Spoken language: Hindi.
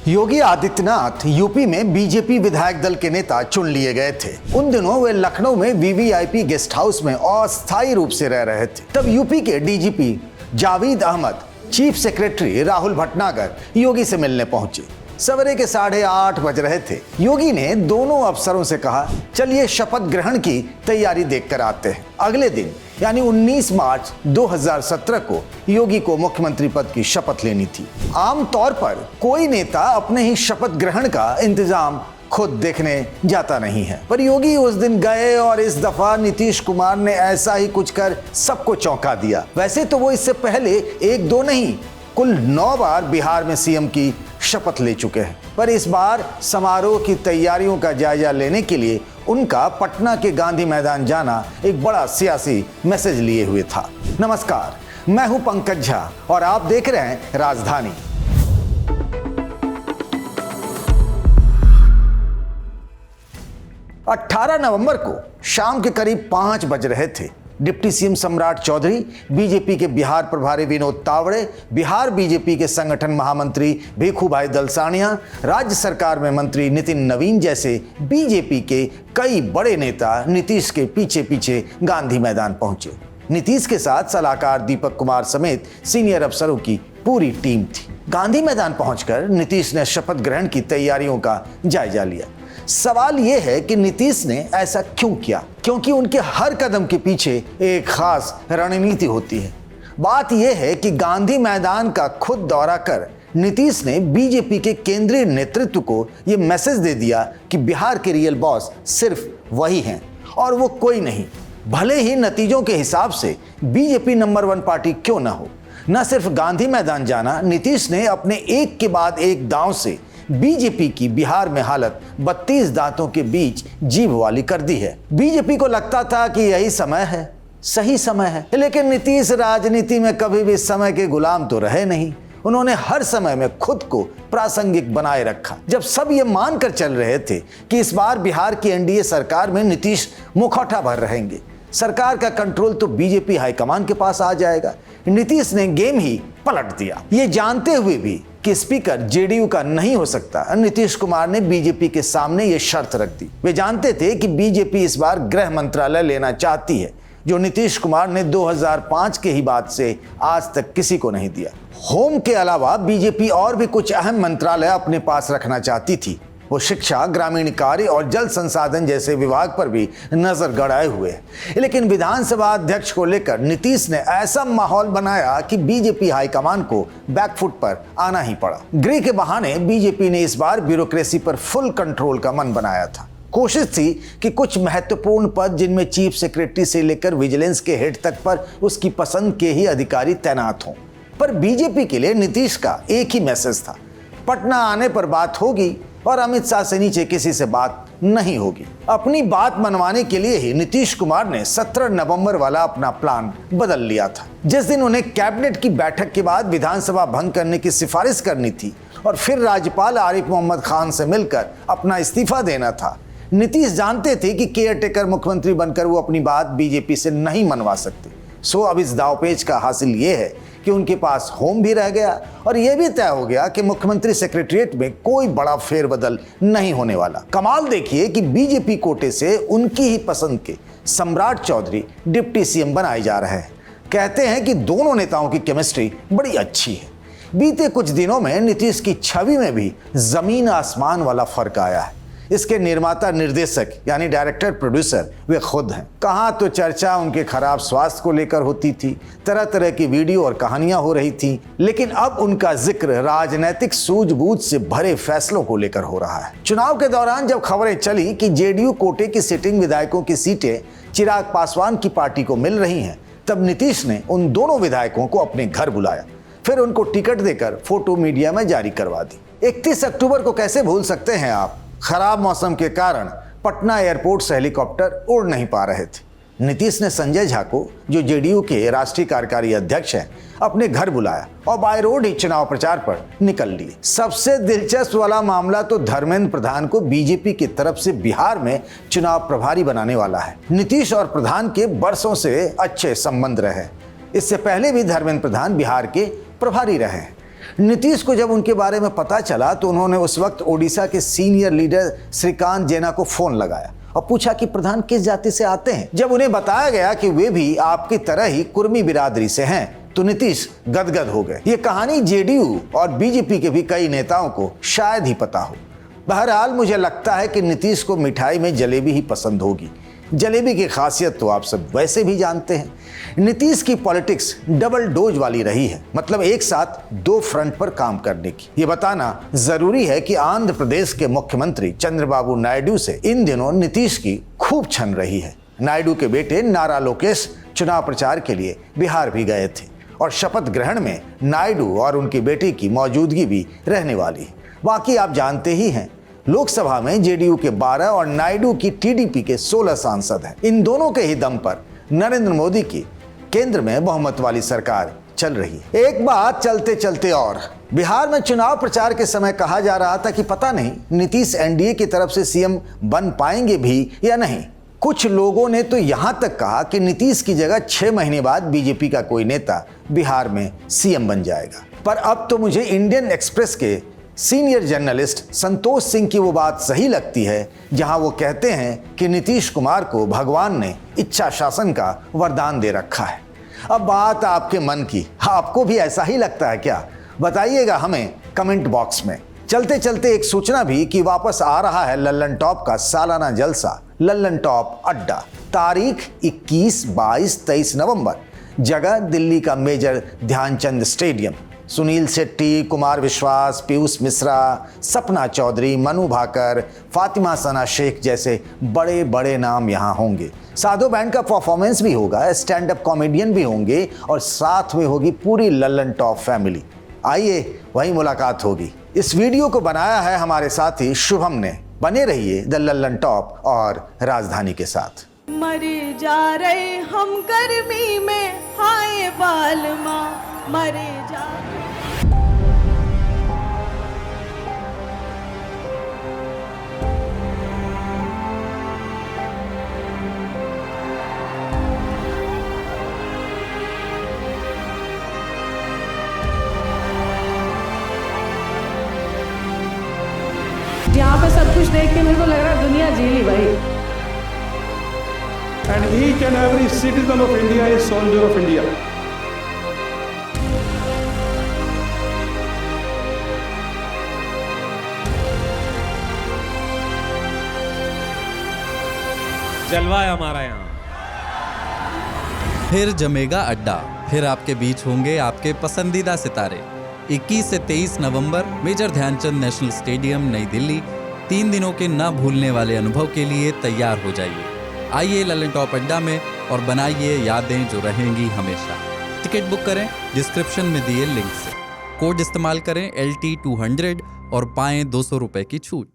योगी आदित्यनाथ यूपी में बीजेपी विधायक दल के नेता चुन लिए गए थे। उन दिनों वे लखनऊ में वीवीआईपी गेस्ट हाउस में अस्थायी रूप से रह रहे थे। तब यूपी के DGP Javed Ahmad, chief secretary Rahul Bhatnagar Yogi से मिलने पहुंचे। सवेरे के 8:30 बज रहे थे। योगी ने दोनों अफसरों से कहा, चलिए शपथ ग्रहण की तैयारी देखकर आते हैं। अगले दिन यानी 19 मार्च 2017 को योगी को मुख्यमंत्री पद की शपथ लेनी थी। आमतौर पर कोई नेता अपने ही शपथ ग्रहण का इंतजाम खुद देखने जाता नहीं है, पर योगी उस दिन गए और इस दफा नीतीश कुमार ने ऐसा ही कुछ कर सबको चौंका दिया। वैसे तो वो इससे पहले 1-2 नहीं, कुल 9 बार बिहार में सीएम की शपथ ले चुके हैं, पर इस बार समारोह की तैयारियों का जायजा लेने के लिए उनका पटना के गांधी मैदान जाना एक बड़ा सियासी मैसेज लिए हुए था। नमस्कार, मैं हूं पंकज झा और आप देख रहे हैं राजधानी। अठारह नवंबर को शाम के करीब 5 बज रहे थे। डिप्टी सीएम सम्राट चौधरी, बीजेपी के बिहार प्रभारी विनोद तावड़े, बिहार बीजेपी के संगठन महामंत्री भिखुभाई दलसानिया, राज्य सरकार में मंत्री नितिन नवीन जैसे बीजेपी के कई बड़े नेता नीतीश के पीछे पीछे गांधी मैदान पहुंचे। नीतीश के साथ सलाहकार दीपक कुमार समेत सीनियर अफसरों की पूरी टीम थी। गांधी मैदान पहुंचकर नीतीश ने शपथ ग्रहण की तैयारियों का जायजा लिया। सवाल यह है कि नीतीश ने ऐसा क्यों किया, क्योंकि उनके हर कदम के पीछे एक खास रणनीति होती है। बात यह है कि गांधी मैदान का खुद दौरा कर नीतीश ने बीजेपी के केंद्रीय नेतृत्व को यह मैसेज दे दिया कि बिहार के रियल बॉस सिर्फ वही हैं और वो कोई नहीं। भले ही नतीजों के हिसाब से बीजेपी नंबर 1 पार्टी क्यों ना हो। न सिर्फ गांधी मैदान जाना, नीतीश ने अपने एक के बाद एक दांव से बीजेपी की बिहार में हालत 32 दांतों के बीच जीभ वाली कर दी है। बीजेपी को लगता था कि यही समय है, सही समय है, लेकिन नीतीश राजनीति में कभी भी समय के गुलाम तो रहे नहीं। उन्होंने हर समय में खुद को प्रासंगिक बनाए रखा। जब सब ये मानकर चल रहे थे कि इस बार बिहार की एनडीए सरकार में नीतीश मुखौटा भर रहेंगे, सरकार का कंट्रोल तो बीजेपी हाईकमान के पास आ जाएगा, नीतीश ने गेम ही पलट दिया। ये जानते हुए भी कि स्पीकर जेडीयू का नहीं हो सकता, नीतीश कुमार ने बीजेपी के सामने ये शर्त रख दी। वे जानते थे कि बीजेपी इस बार गृह मंत्रालय लेना चाहती है, जो नीतीश कुमार ने 2005 के ही बाद से आज तक किसी को नहीं दिया। होम के अलावा बीजेपी और भी कुछ अहम मंत्रालय अपने पास रखना चाहती थी। वो शिक्षा, ग्रामीण कार्य और जल संसाधन जैसे विभाग पर भी नजर गड़ाए हुए हैं। लेकिन विधानसभा अध्यक्ष को लेकर नीतीश ने ऐसा माहौल बनाया कि बीजेपी हाईकमान को बैकफुट पर आना ही पड़ा। गृह के बहाने बीजेपी ने इस बार ब्यूरोक्रेसी पर फुल कंट्रोल का मन बनाया था। कोशिश थी कि कुछ महत्वपूर्ण पद, जिनमें चीफ सेक्रेटरी से लेकर विजिलेंस के हेड तक पर उसकी पसंद के ही अधिकारी तैनात हों। पर बीजेपी के लिए नीतीश का एक ही मैसेज था, पटना आने पर बात होगी और अमित शाह से नीचे किसी से बात नहीं होगी। अपनी बात मनवाने के लिए ही नीतीश कुमार ने 17 नवंबर वाला अपना प्लान बदल लिया था। जिस दिन उन्हें कैबिनेट की बैठक के बाद विधानसभा भंग करने की सिफारिश करनी थी और फिर राज्यपाल आरिफ मोहम्मद खान से मिलकर अपना इस्तीफा देना था, नीतीश जानते थे कि केयरटेकर मुख्यमंत्री बनकर वो अपनी बात बीजेपी से नहीं मनवा सकते। सो अब इस दावपेच का हासिल ये है कि उनके पास होम भी रह गया और यह भी तय हो गया कि मुख्यमंत्री सेक्रेटरिएट में कोई बड़ा फेरबदल नहीं होने वाला। कमाल देखिए कि बीजेपी कोटे से उनकी ही पसंद के सम्राट चौधरी डिप्टी सीएम बनाए जा रहे हैं। कहते हैं कि दोनों नेताओं की केमिस्ट्री बड़ी अच्छी है। बीते कुछ दिनों में नीतीश की छवि में भी जमीन आसमान वाला फर्क आया है। इसके निर्माता निर्देशक यानी डायरेक्टर प्रोड्यूसर वे खुद हैं। कहाँ तो चर्चा उनके खराब स्वास्थ्य को लेकर होती थी, तरह तरह की वीडियो और कहानियां हो रही थी, लेकिन अब उनका जिक्र राजनीतिक सूझबूझ से भरे फैसलों को लेकर हो रहा है। चुनाव के दौरान जब खबरें चली कि जेडीयू कोटे की सिटिंग विधायकों की सीटें चिराग पासवान की पार्टी को मिल रही हैं, तब नीतीश ने उन दोनों विधायकों को अपने घर बुलाया, फिर उनको टिकट देकर फोटो मीडिया में जारी करवा दी। 31 अक्टूबर को कैसे भूल सकते हैं आप? खराब मौसम के कारण पटना एयरपोर्ट से हेलीकॉप्टर उड़ नहीं पा रहे थे। नीतीश ने संजय झा को, जो जेडीयू के राष्ट्रीय कार्यकारी अध्यक्ष हैं, अपने घर बुलाया और बाय रोड ही चुनाव प्रचार पर निकल लिए। सबसे दिलचस्प वाला मामला तो धर्मेंद्र प्रधान को बीजेपी की तरफ से बिहार में चुनाव प्रभारी बनाने वाला है। नीतीश और प्रधान के बरसों से अच्छे संबंध रहे। इससे पहले भी धर्मेंद्र प्रधान बिहार के प्रभारी रहे हैं। नीतीश को जब उनके बारे में पता चला तो उन्होंने उस वक्त ओडिशा के सीनियर लीडर श्रीकांत जेना को फोन लगाया और पूछा कि प्रधान किस जाति से आते हैं। जब उन्हें बताया गया कि वे भी आपकी तरह ही कुर्मी बिरादरी से हैं तो नीतीश गदगद हो गए। ये कहानी जेडीयू और बीजेपी के भी कई नेताओं को शायद ही पता हो। बहरहाल मुझे लगता है कि नीतीश को मिठाई में जलेबी ही पसंद होगी। जलेबी की खासियत तो आप सब वैसे भी जानते हैं। नीतीश की पॉलिटिक्स डबल डोज वाली रही है, मतलब एक साथ दो फ्रंट पर काम करने की। ये बताना जरूरी है कि आंध्र प्रदेश के मुख्यमंत्री चंद्रबाबू नायडू से इन दिनों नीतीश की खूब छन रही है। नायडू के बेटे नारा लोकेश चुनाव प्रचार के लिए बिहार भी गए थे और शपथ ग्रहण में नायडू और उनकी बेटी की मौजूदगी भी रहने वाली है। बाकी आप जानते ही हैं, लोकसभा में जेडीयू के 12 और नायडू की टीडीपी के 16 सांसद हैं। इन दोनों के ही दम पर नरेंद्र मोदी की केंद्र में बहुमत वाली सरकार चल रही है। एक बात चलते चलते और बिहार में चुनाव प्रचार के समय कहा जा रहा था कि पता नहीं नीतीश एनडीए की तरफ से सीएम बन पाएंगे भी या नहीं। कुछ लोगों ने तो यहां तक कहा कि नीतीश की जगह 6 महीने बाद बीजेपी का कोई नेता बिहार में सीएम बन जाएगा। पर अब तो मुझे इंडियन एक्सप्रेस के सीनियर जर्नलिस्ट संतोष सिंह की वो बात सही लगती है जहां वो कहते हैं कि नीतीश कुमार को भगवान ने इच्छा शासन का वरदान दे रखा है। अब बात आपके मन की, आपको भी ऐसा ही लगता है क्या? बताइएगा हमें कमेंट बॉक्स में। चलते चलते एक सूचना भी कि वापस आ रहा है लल्लन टॉप का सालाना जलसा लल्लन टॉप अड्डा। तारीख 21, 22, 23 नवंबर। जगह दिल्ली का मेजर ध्यानचंद स्टेडियम। सुनील शेट्टी, कुमार विश्वास, पीयूष मिश्रा, सपना चौधरी, मनु भाकर, फातिमा सना शेख जैसे बड़े बड़े नाम यहाँ होंगे। साधो बैंड का परफॉर्मेंस भी होगा, स्टैंड अप कॉमेडियन भी होंगे और साथ में होगी पूरी लल्लन टॉप फैमिली। आइए वहीं मुलाकात होगी। इस वीडियो को बनाया है हमारे साथी शुभम ने। बने रहिए द लल्लन टॉप और राजधानी के साथ। मरे जा रहे हम गर्मी में, हाय बालमा मरे जा। यहाँ पे सब कुछ देख के मेरे को लग रहा है दुनिया जी ली भाई। And each and every citizen of India is soldier of India. जलवा है हमारा यहाँ। फिर जमेगा अड्डा, फिर आपके बीच होंगे आपके पसंदीदा सितारे। 21 से 23 नवंबर मेजर ध्यानचंद नेशनल स्टेडियम नई दिल्ली। 3 दिनों के न भूलने वाले अनुभव के लिए तैयार हो जाइए। आइए लल्लन टॉप अड्डा में और बनाइए यादें जो रहेंगी हमेशा। टिकट बुक करें डिस्क्रिप्शन में दिए लिंक से। कोड इस्तेमाल करें LT200 और पाएं 200 रुपए की छूट।